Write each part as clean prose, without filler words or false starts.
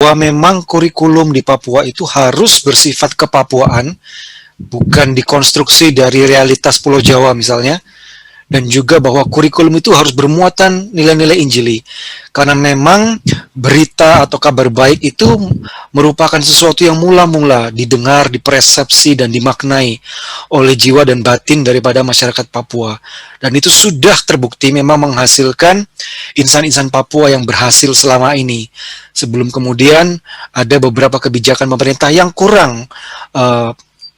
bahwa memang kurikulum di Papua itu harus bersifat kepapuaan, bukan dikonstruksi dari realitas Pulau Jawa misalnya, dan juga bahwa kurikulum itu harus bermuatan nilai-nilai Injili. Karena memang berita atau kabar baik itu merupakan sesuatu yang mula-mula didengar, dipersepsi, dan dimaknai oleh jiwa dan batin daripada masyarakat Papua. Dan itu sudah terbukti memang menghasilkan insan-insan Papua yang berhasil selama ini. Sebelum kemudian ada beberapa kebijakan pemerintah yang kurang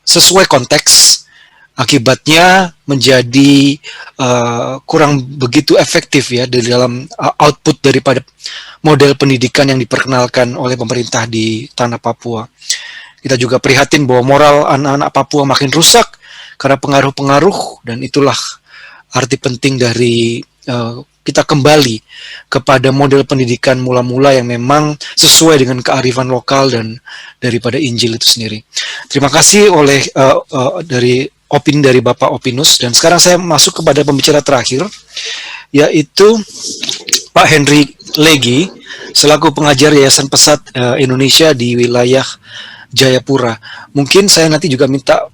sesuai konteks, akibatnya menjadi kurang begitu efektif ya di dalam output daripada model pendidikan yang diperkenalkan oleh pemerintah di tanah Papua. Kita juga prihatin bahwa moral anak-anak Papua makin rusak karena pengaruh-pengaruh, dan itulah arti penting dari kita kembali kepada model pendidikan mula-mula yang memang sesuai dengan kearifan lokal dan daripada Injil itu sendiri. Terima kasih oleh dari opini dari Bapak Opinus, dan sekarang saya masuk kepada pembicara terakhir, yaitu Pak Henry Legi, selaku pengajar Yayasan Pesat Indonesia di wilayah Jayapura. Mungkin saya nanti juga minta,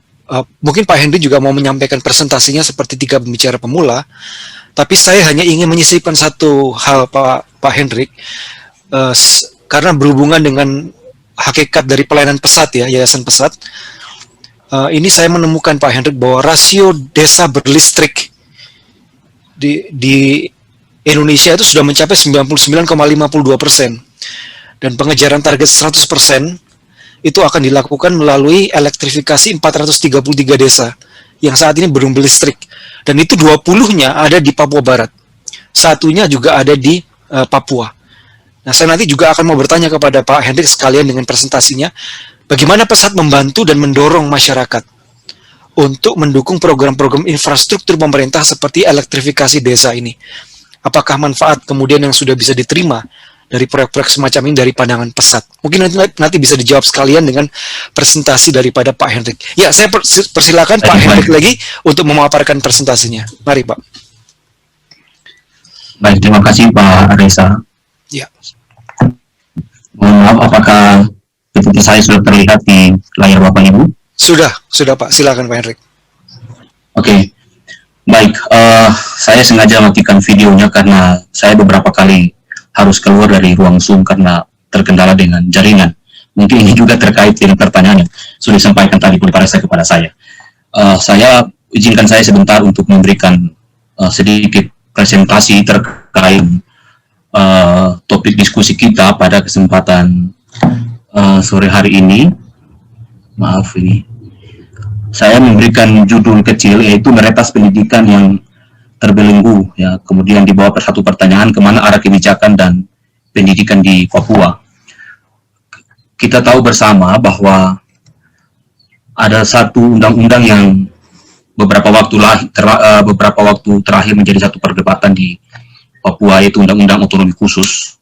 mungkin Pak Henry juga mau menyampaikan presentasinya seperti 3 pembicara pemula, tapi saya hanya ingin menyisipkan satu hal Pak Henry, karena berhubungan dengan hakikat dari pelayanan Pesat ya, Yayasan Pesat. Ini saya menemukan Pak Hendrik bahwa rasio desa berlistrik di Indonesia itu sudah mencapai 99,52%, dan pengejaran target 100% itu akan dilakukan melalui elektrifikasi 433 desa yang saat ini belum berlistrik, dan itu 20-nya ada di Papua Barat, satunya juga ada di Papua. Nah, saya nanti juga akan mau bertanya kepada Pak Hendrik sekalian dengan presentasinya, bagaimana Pesat membantu dan mendorong masyarakat untuk mendukung program-program infrastruktur pemerintah seperti elektrifikasi desa ini? Apakah manfaat kemudian yang sudah bisa diterima dari proyek-proyek semacam ini dari pandangan Pesat? Mungkin nanti bisa dijawab sekalian dengan presentasi daripada Pak Hendrik. Ya, saya persilakan Pak Hendrik lagi untuk memaparkan presentasinya. Mari Pak. Baik, terima kasih Pak Reza. Ya. Mohon maaf, apakah PPT saya sudah terlihat di layar Bapak Ibu? Sudah Pak. Silakan Pak Hendrik. Oke. Baik, saya sengaja matikan videonya karena saya beberapa kali harus keluar dari ruang Zoom karena terkendala dengan jaringan. Mungkin ini juga terkait dengan pertanyaan yang sudah disampaikan tadi oleh Pak Reza kepada saya. Izinkan saya sebentar untuk memberikan sedikit presentasi terkait topik diskusi kita pada kesempatan sore hari ini. Maaf, ini saya memberikan judul kecil, yaitu meretas pendidikan yang terbelenggu, ya. Kemudian di bawah satu pertanyaan, kemana arah kebijakan dan pendidikan di Papua. Kita tahu bersama bahwa ada satu undang-undang yang beberapa waktu terakhir menjadi satu perdebatan di Papua, yaitu Undang-Undang Otonomi Khusus.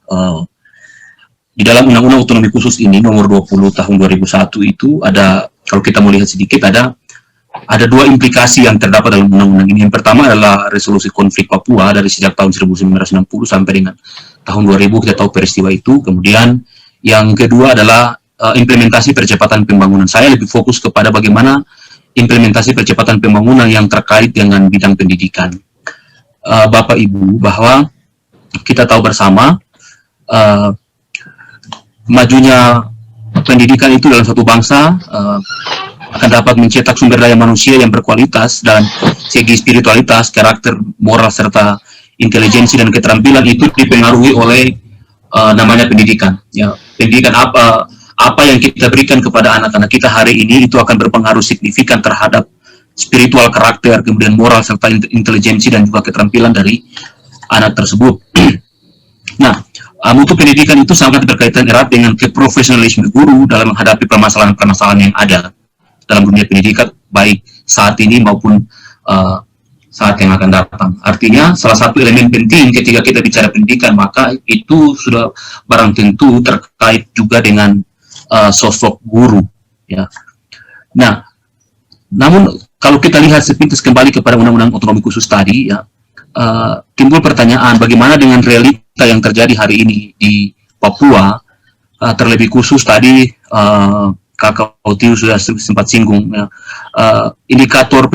Di dalam Undang-Undang Otonomi Khusus ini nomor 20 tahun 2001 itu ada, kalau kita mau lihat sedikit, ada 2 implikasi yang terdapat dalam undang-undang ini. Yang pertama adalah resolusi konflik Papua dari sejak tahun 1960 sampai dengan tahun 2000, kita tahu peristiwa itu. Kemudian yang kedua adalah implementasi percepatan pembangunan. Saya lebih fokus kepada bagaimana implementasi percepatan pembangunan yang terkait dengan bidang pendidikan. Bapak Ibu, bahwa kita tahu bersama majunya pendidikan itu dalam suatu bangsa akan dapat mencetak sumber daya manusia yang berkualitas dan segi spiritualitas, karakter, moral, serta intelijensi dan keterampilan itu dipengaruhi oleh namanya pendidikan. Ya, pendidikan apa yang kita berikan kepada anak-anak kita hari ini itu akan berpengaruh signifikan terhadap spiritual, karakter, kemudian moral, serta intelijensi dan juga keterampilan dari anak tersebut. Nah, mutu pendidikan itu sangat berkaitan erat dengan keprofesionalisme guru dalam menghadapi permasalahan-permasalahan yang ada dalam dunia pendidikan, baik saat ini maupun saat yang akan datang. Artinya, salah satu elemen penting ketika kita bicara pendidikan, maka itu sudah barang tentu terkait juga dengan sosok guru. Ya. Nah, namun kalau kita lihat sepintas kembali kepada Undang-Undang Otonomi Khusus tadi, ya, timbul pertanyaan bagaimana dengan realita yang terjadi hari ini di Papua, terlebih khusus tadi Kakak Otiu sudah sempat singgung ya. Indikator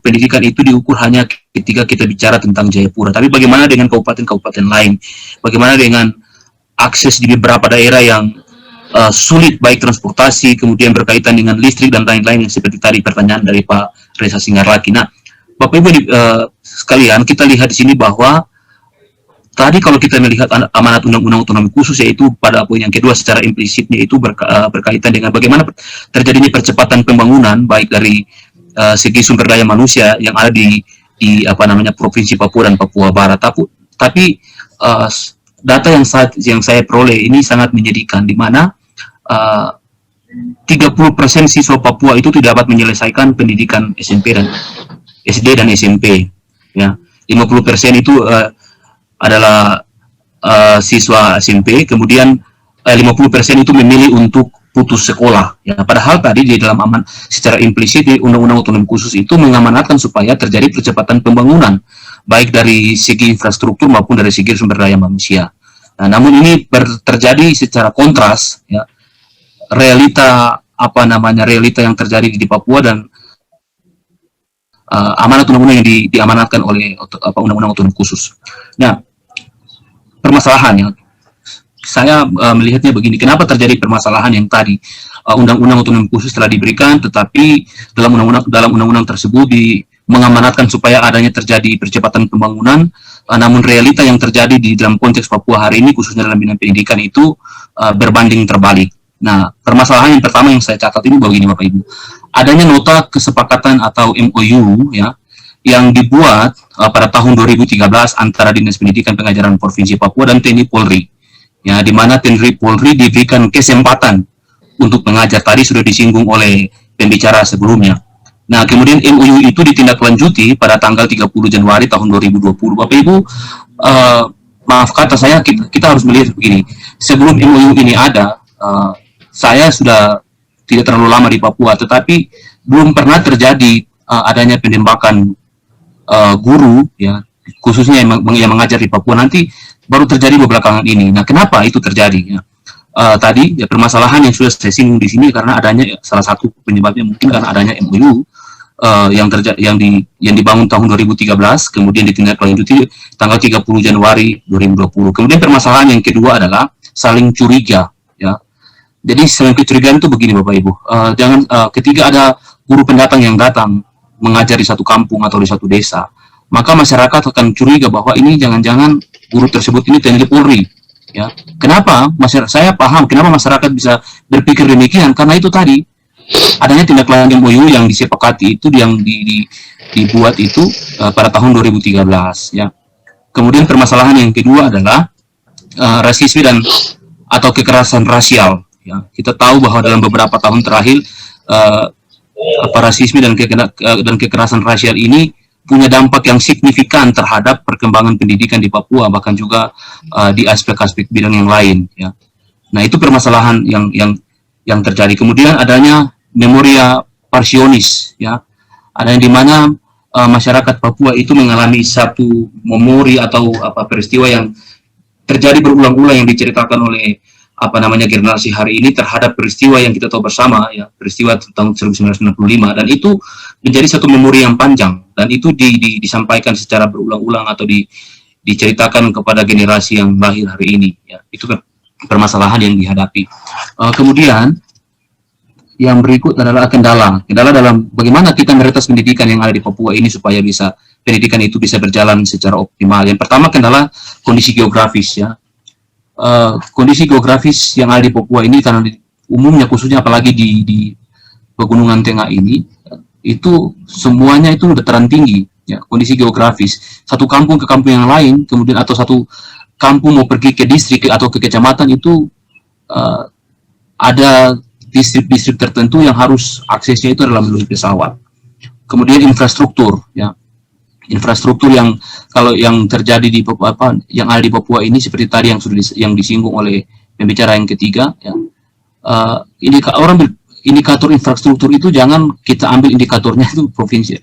pendidikan itu diukur hanya ketika kita bicara tentang Jayapura. Tapi bagaimana dengan kabupaten-kabupaten lain? Bagaimana dengan akses di beberapa daerah yang sulit, baik transportasi, kemudian berkaitan dengan listrik dan lain-lain, yang seperti tadi pertanyaan dari Pak Reza Singgarlaki. Nah, Bapak Ibu sekalian, kita lihat di sini bahwa tadi kalau kita melihat amanat Undang-Undang Otonomi Khusus, yaitu pada poin yang kedua secara implisitnya itu berkaitan dengan bagaimana terjadinya percepatan pembangunan baik dari segi sumber daya manusia yang ada di Provinsi Papua dan Papua Barat. Tapi data yang saya peroleh ini sangat menyedihkan, di mana 30% siswa Papua itu tidak dapat menyelesaikan pendidikan SMP dan SD dan SMP. Ya, 50% itu adalah siswa SMP, kemudian 50% itu memilih untuk putus sekolah. Ya, padahal tadi di dalam secara implisit di Undang-Undang Otonomi Khusus itu mengamanatkan supaya terjadi percepatan pembangunan, baik dari segi infrastruktur maupun dari segi sumber daya manusia. Nah, namun ini terjadi secara kontras, ya, realita yang terjadi di Papua dan amanat undang-undang yang diamanatkan oleh Undang-Undang Otonomi Khusus. Nah, permasalahannya, saya melihatnya begini, kenapa terjadi permasalahan yang tadi Undang-Undang Otonomi Khusus telah diberikan, tetapi dalam undang-undang tersebut mengamanatkan supaya adanya terjadi percepatan pembangunan, namun realita yang terjadi di dalam konteks Papua hari ini, khususnya dalam bidang pendidikan itu berbanding terbalik. Nah, permasalahan yang pertama yang saya catat ini begini Bapak Ibu, adanya nota kesepakatan atau MOU ya, yang dibuat pada tahun 2013 antara Dinas Pendidikan Pengajaran Provinsi Papua dan TNI Polri, ya, di mana TNI Polri diberikan kesempatan untuk mengajar. Tadi sudah disinggung oleh pembicara sebelumnya. Nah, kemudian MOU itu ditindaklanjuti pada tanggal 30 Januari tahun 2020. Bapak Ibu, maaf kata saya, kita harus melihat begini. Sebelum MOU ini ada, saya sudah tidak terlalu lama di Papua, tetapi belum pernah terjadi adanya penembakan guru, ya, khususnya yang mengajar di Papua. Nanti baru terjadi belakangan ini. Nah, kenapa itu terjadi? Ya? Tadi ya, permasalahan yang sudah saya singgung di sini karena adanya salah satu penyebabnya mungkin karena adanya MOU yang dibangun tahun 2013, kemudian ditindaklanjuti tanggal 30 Januari 2020. Kemudian permasalahan yang kedua adalah saling curiga, ya. Jadi saling kecurigaan itu begini Bapak Ibu, ketika ada guru pendatang yang datang mengajar di satu kampung atau di satu desa, maka masyarakat akan curiga bahwa ini jangan-jangan guru tersebut ini TNI Polri. Ya, kenapa? Saya paham kenapa masyarakat bisa berpikir demikian, karena itu tadi adanya tindak lanjut MOU yang disepakati itu yang dibuat itu pada tahun 2013. Ya. Kemudian permasalahan yang kedua adalah rasisme atau kekerasan rasial. Ya. Kita tahu bahwa dalam beberapa tahun terakhir rasisme dan kekerasan rasial ini punya dampak yang signifikan terhadap perkembangan pendidikan di Papua, bahkan juga di aspek-aspek bidang yang lain. Ya. Nah, itu permasalahan yang terjadi. Kemudian adanya memoria parsionis, ya, ada di mana masyarakat Papua itu mengalami satu memori atau peristiwa yang terjadi berulang-ulang yang diceritakan oleh generasi hari ini terhadap peristiwa yang kita tahu bersama, ya, peristiwa tahun 1995, dan itu menjadi satu memori yang panjang, dan itu disampaikan secara berulang-ulang atau diceritakan kepada generasi yang lahir hari ini, ya. Itu permasalahan yang dihadapi. Kemudian yang berikut adalah kendala dalam bagaimana kita meretas pendidikan yang ada di Papua ini supaya pendidikan itu bisa berjalan secara optimal. Yang pertama, kendala kondisi geografis, ya. Kondisi geografis yang ada di Papua ini karena umumnya khususnya apalagi di pegunungan tengah ini itu semuanya itu dataran tinggi, ya, kondisi geografis. Satu kampung ke kampung yang lain, kemudian atau satu kampung mau pergi ke distrik atau ke kecamatan itu ada distrik-distrik tertentu yang harus aksesnya itu adalah melalui pesawat. Kemudian infrastruktur, ya. Infrastruktur yang kalau yang terjadi di Papua, yang ada di Papua ini seperti tadi yang sudah disinggung oleh pembicara yang ketiga, ya. Indikator infrastruktur itu jangan kita ambil indikatornya itu provinsi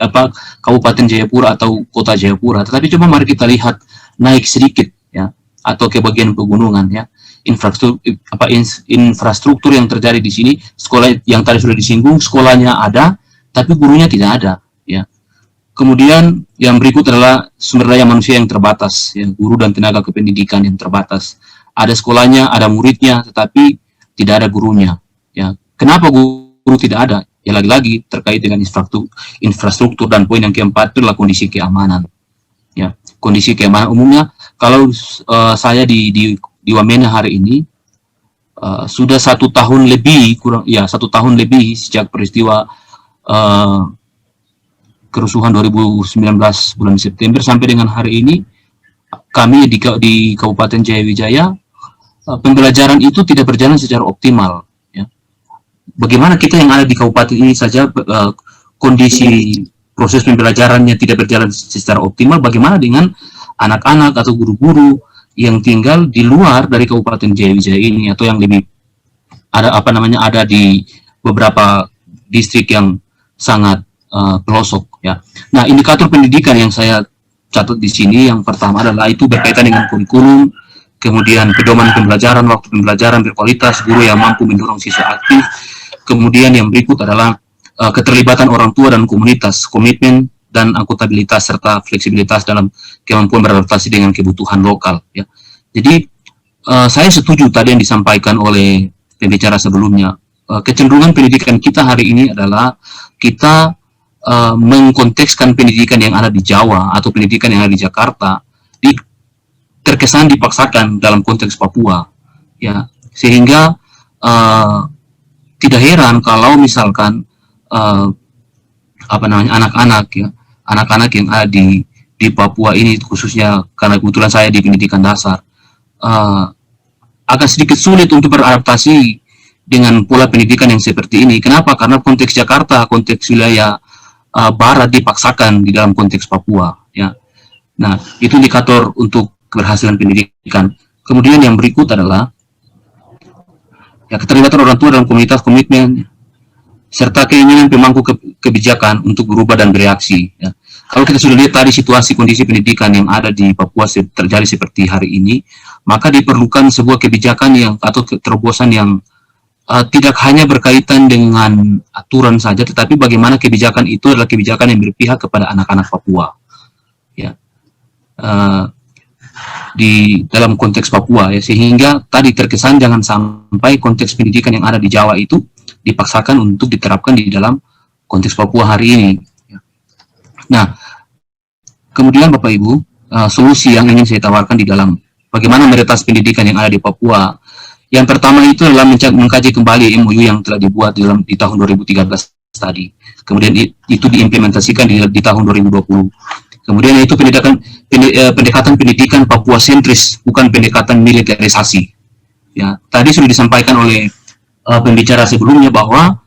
Kabupaten Jayapura atau Kota Jayapura, tetapi coba mari kita lihat naik sedikit, ya, atau ke bagian pegunungan, ya. infrastruktur yang terjadi di sini. Sekolah yang tadi sudah disinggung, sekolahnya ada, tapi gurunya tidak ada, ya. Kemudian yang berikut adalah sumber daya manusia yang terbatas, ya, guru dan tenaga kependidikan yang terbatas. Ada sekolahnya, ada muridnya, tetapi tidak ada gurunya, ya. Kenapa guru tidak ada? Ya lagi-lagi terkait dengan infrastruktur, dan poin yang keempat itu adalah kondisi keamanan, ya. Kondisi keamanan umumnya, kalau saya di Wamena hari ini sudah 1 tahun lebih, satu tahun lebih sejak peristiwa kerusuhan 2019 bulan September sampai dengan hari ini, kami di Kabupaten Jayawijaya, pembelajaran itu tidak berjalan secara optimal, ya. Bagaimana kita yang ada di kabupaten ini saja kondisi proses pembelajarannya tidak berjalan secara optimal, bagaimana dengan anak-anak atau guru-guru yang tinggal di luar dari Kabupaten Jayawijaya ini, atau yang lebih ada di beberapa distrik yang sangat pelosok, ya. Nah, indikator pendidikan yang saya catat di sini yang pertama adalah itu berkaitan dengan kurikulum, kemudian pedoman pembelajaran, waktu pembelajaran berkualitas, guru yang mampu mendorong siswa aktif, kemudian yang berikut adalah keterlibatan orang tua dan komunitas, komitmen dan akuntabilitas serta fleksibilitas dalam kemampuan beradaptasi dengan kebutuhan lokal, ya. Jadi saya setuju tadi yang disampaikan oleh pembicara sebelumnya. Kecenderungan pendidikan kita hari ini adalah kita mengkontekskan pendidikan yang ada di Jawa atau pendidikan yang ada di Jakarta terkesan dipaksakan dalam konteks Papua, ya, sehingga tidak heran kalau misalkan anak-anak, ya, anak-anak yang ada di Papua ini, khususnya karena kebetulan saya di pendidikan dasar, agak sedikit sulit untuk beradaptasi dengan pola pendidikan yang seperti ini. Kenapa? Karena konteks Jakarta, konteks wilayah Barat dipaksakan di dalam konteks Papua, ya. Nah, itu indikator untuk keberhasilan pendidikan. Kemudian yang berikut adalah ya, keterlibatan orang tua dalam komunitas, komitmen serta keinginan pemangku kebijakan untuk berubah dan bereaksi, ya. Kalau kita sudah lihat tadi situasi kondisi pendidikan yang ada di Papua terjadi seperti hari ini, maka diperlukan sebuah kebijakan atau terobosan yang tidak hanya berkaitan dengan aturan saja, tetapi bagaimana kebijakan itu adalah kebijakan yang berpihak kepada anak-anak Papua, ya, di dalam konteks Papua, ya, sehingga tadi terkesan jangan sampai konteks pendidikan yang ada di Jawa itu dipaksakan untuk diterapkan di dalam konteks Papua hari ini, ya. Nah, kemudian Bapak Ibu, solusi yang ingin saya tawarkan di dalam bagaimana meretas pendidikan yang ada di Papua. Yang pertama itu adalah mengkaji kembali MOU yang telah dibuat di tahun 2013 tadi. Kemudian itu diimplementasikan di tahun 2020. Kemudian itu pendekatan pendidikan Papua sentris, bukan pendekatan militerisasi. Ya, tadi sudah disampaikan oleh pembicara sebelumnya bahwa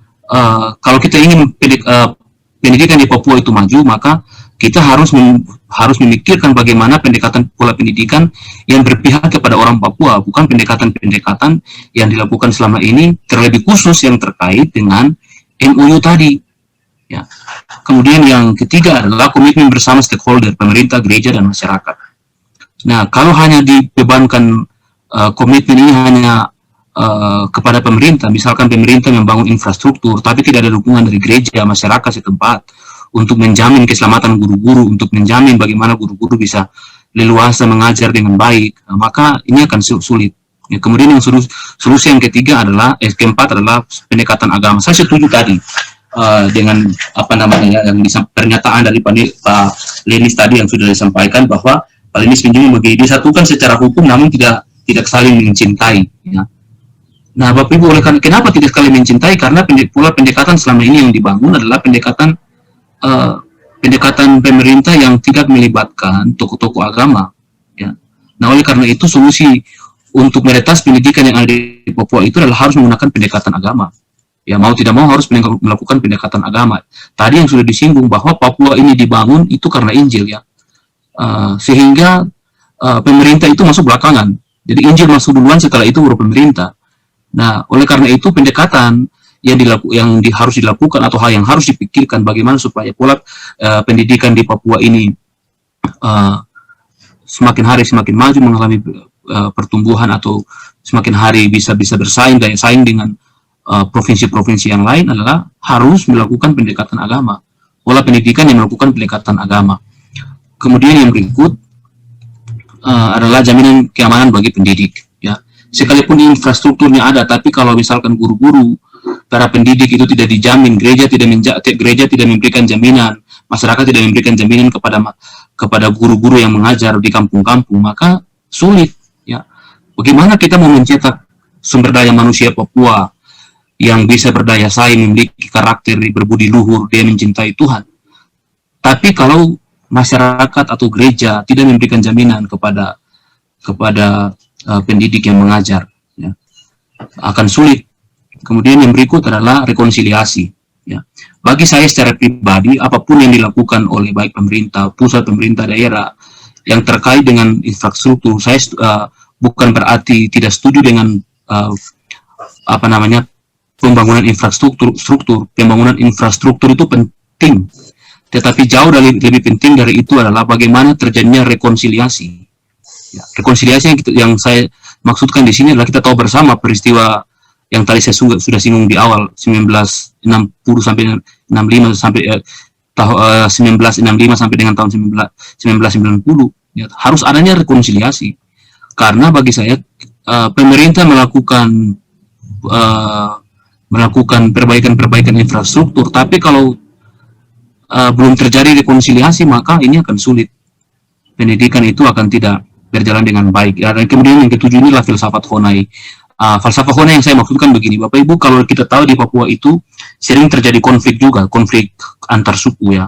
kalau kita ingin pendidikan di Papua itu maju, maka kita harus memikirkan bagaimana pendekatan pola pendidikan yang berpihak kepada orang Papua, bukan pendekatan-pendekatan yang dilakukan selama ini, terlebih khusus yang terkait dengan MOU tadi, ya. Kemudian yang ketiga adalah komitmen bersama stakeholder, pemerintah, gereja, dan masyarakat. Nah, kalau hanya dibebankan komitmen ini hanya kepada pemerintah, misalkan pemerintah membangun infrastruktur, tapi tidak ada dukungan dari gereja, masyarakat setempat, untuk menjamin keselamatan guru-guru, untuk menjamin bagaimana guru-guru bisa leluasa mengajar dengan baik, maka ini akan sulit. Ya, kemudian yang solusi yang ketiga adalah, keempat adalah pendekatan agama. Saya setuju tadi dengan yang pernyataan dari Pak Lenis tadi yang sudah disampaikan bahwa Pak Lenis menjunjung disatukan secara hukum, namun tidak saling mencintai. Ya. Nah, Bapak Ibu, oleh karena kenapa tidak saling mencintai? Karena pola pendekatan selama ini yang dibangun adalah pendekatan pemerintah yang tidak melibatkan tokoh-tokoh agama, ya. Nah, oleh karena itu solusi untuk meretas pendidikan yang ada di Papua itu adalah harus menggunakan pendekatan agama, ya. Mau tidak mau harus melakukan pendekatan agama. Tadi yang sudah disinggung bahwa Papua ini dibangun itu karena Injil, ya, sehingga pemerintah itu masuk belakangan. Jadi Injil masuk duluan, setelah itu baru pemerintah. Nah, oleh karena itu pendekatan yang harus dilakukan atau hal yang harus dipikirkan bagaimana supaya pola pendidikan di Papua ini semakin hari semakin maju, mengalami pertumbuhan atau semakin hari bisa bersaing, daya saing dengan provinsi-provinsi yang lain adalah harus melakukan pendekatan agama, pola pendidikan yang melakukan pendekatan agama. Kemudian yang berikut adalah jaminan keamanan bagi pendidik. Ya, sekalipun infrastrukturnya ada, tapi kalau misalkan guru-guru, para pendidik itu tidak dijamin, gereja tidak memberikan jaminan, masyarakat tidak memberikan jaminan kepada guru-guru yang mengajar di kampung-kampung, maka sulit. Ya, bagaimana kita mau mencetak sumber daya manusia Papua yang bisa berdaya saing, memiliki karakter, berbudi luhur, dia mencintai Tuhan. Tapi kalau masyarakat atau gereja tidak memberikan jaminan kepada pendidik yang mengajar, ya, akan sulit. Kemudian yang berikut adalah rekonsiliasi. Ya. Bagi saya secara pribadi, apapun yang dilakukan oleh baik pemerintah, pusat, pemerintah daerah yang terkait dengan infrastruktur, saya bukan berarti tidak setuju dengan pembangunan infrastruktur itu penting. Tetapi jauh lebih penting dari itu adalah bagaimana terjadinya rekonsiliasi. Ya, rekonsiliasi yang saya maksudkan di sini adalah kita tahu bersama peristiwa yang tadi saya sudah singgung di awal 1960 sampai 65 sampai 1965 sampai dengan tahun 1990. Ya, harus adanya rekonsiliasi karena bagi saya pemerintah melakukan perbaikan infrastruktur, tapi kalau belum terjadi rekonsiliasi, maka ini akan sulit. Pendidikan itu akan tidak berjalan dengan baik. Dan kemudian yang ketujuh inilah filsafat Honai. Falsafah Honai yang saya maksudkan begini, Bapak Ibu, kalau kita tahu di Papua itu sering terjadi konflik juga, konflik antar suku ya,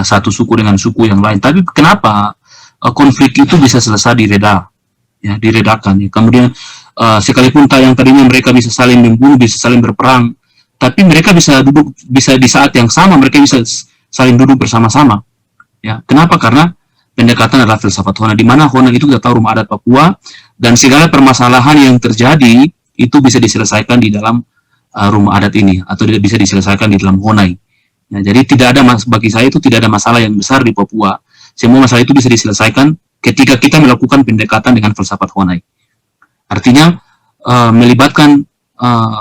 satu suku dengan suku yang lain. Tapi kenapa konflik itu bisa selesai diredakan? Ya. Kemudian sekalipun yang tadinya mereka bisa saling membunuh, bisa saling berperang, tapi mereka bisa di saat yang sama mereka bisa saling duduk bersama-sama. Ya, kenapa? Karena pendekatan adalah filsafat Hona, di mana Hona itu kita tahu rumah adat Papua dan segala permasalahan yang terjadi itu bisa diselesaikan di dalam rumah adat ini atau bisa diselesaikan di dalam Honai. Nah, jadi bagi saya itu tidak ada masalah yang besar di Papua. Semua masalah itu bisa diselesaikan ketika kita melakukan pendekatan dengan filsafat Honai. Artinya melibatkan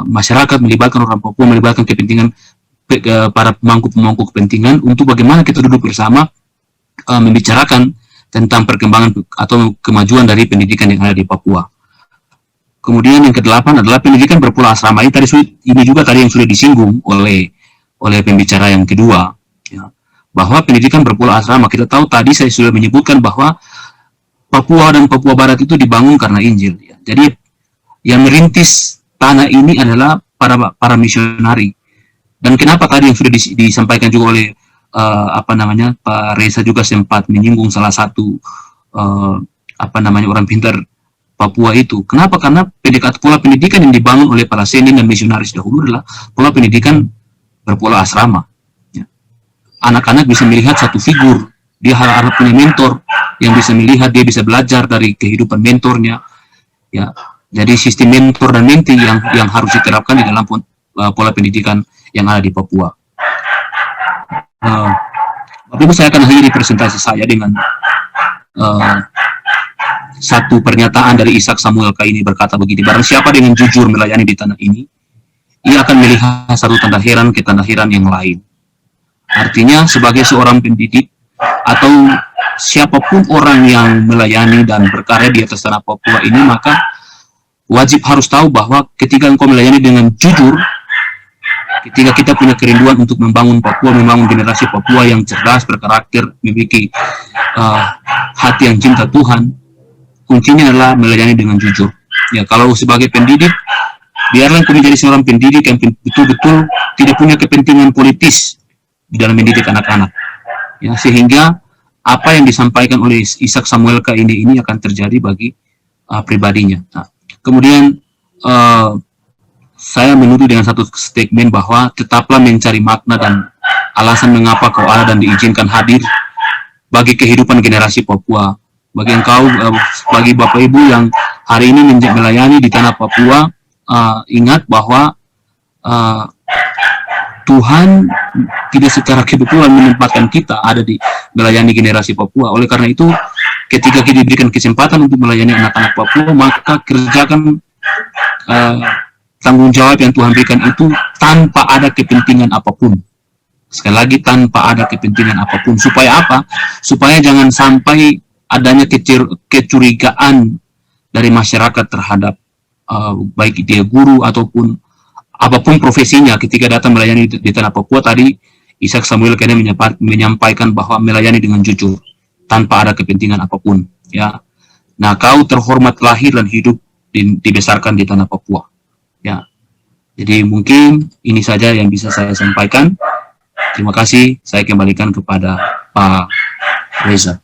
masyarakat, melibatkan orang Papua, melibatkan kepentingan para pemangku kepentingan untuk bagaimana kita duduk bersama membicarakan tentang perkembangan atau kemajuan dari pendidikan yang ada di Papua. Kemudian yang kedelapan adalah pendidikan berpola asrama. Ini juga tadi yang sudah disinggung oleh pembicara yang kedua, ya, bahwa pendidikan berpola asrama. Kita tahu tadi saya sudah menyebutkan bahwa Papua dan Papua Barat itu dibangun karena Injil. Ya. Jadi yang merintis tanah ini adalah para misionari. Dan kenapa tadi yang sudah disampaikan juga oleh Pak Reza juga sempat menyinggung salah satu orang pintar Papua itu. Kenapa? Karena pola pendidikan yang dibangun oleh para senin dan misionaris dahulu adalah pola pendidikan berpola asrama. Ya. Anak-anak bisa melihat satu figur, dia harus punya mentor yang bisa melihat, dia bisa belajar dari kehidupan mentornya. Ya. Jadi sistem mentor dan menti yang harus diterapkan di dalam pola pendidikan yang ada di Papua. Bapak Ibu, saya akan akhiri presentasi saya dengan satu pernyataan dari Ishak Samuel ini berkata begini: barang siapa dengan jujur melayani di tanah ini, ia akan melihat satu tanda heran ke tanda heran yang lain. Artinya sebagai seorang pendidik atau siapapun orang yang melayani dan berkarya di atas tanah Papua ini, maka wajib harus tahu bahwa ketika engkau melayani dengan jujur, ketika kita punya kerinduan untuk membangun Papua, membangun generasi Papua yang cerdas, berkarakter, memiliki hati yang cinta Tuhan, kuncinya adalah melayani dengan jujur. Ya, kalau sebagai pendidik, biarlah engkau menjadi seorang pendidik yang betul-betul tidak punya kepentingan politis di dalam mendidik anak-anak. Ya, sehingga apa yang disampaikan oleh Ishak Samuel ini akan terjadi bagi pribadinya. Nah, kemudian saya menuduh dengan satu statement bahwa tetaplah mencari makna dan alasan mengapa kau ada dan diizinkan hadir bagi kehidupan generasi Papua. Bagi engkau, bagi Bapak Ibu yang hari ini melayani di tanah Papua, ingat bahwa Tuhan tidak secara kebetulan menempatkan kita ada di melayani generasi Papua. Oleh karena itu, ketika kita diberikan kesempatan untuk melayani anak-anak Papua, maka kerjakan tanggung jawab yang Tuhan berikan itu tanpa ada kepentingan apapun. Sekali lagi, tanpa ada kepentingan apapun. Supaya apa? Supaya jangan sampai adanya kecurigaan dari masyarakat terhadap baik dia guru ataupun apapun profesinya ketika datang melayani di tanah Papua. Tadi Ishak Samuel kayaknya menyampaikan bahwa melayani dengan jujur tanpa ada kepentingan apapun, ya. Nah, kau terhormat lahir dan hidup dibesarkan di tanah Papua, ya. Jadi mungkin ini saja yang bisa saya sampaikan. Terima kasih. Saya kembalikan kepada Pak Reza.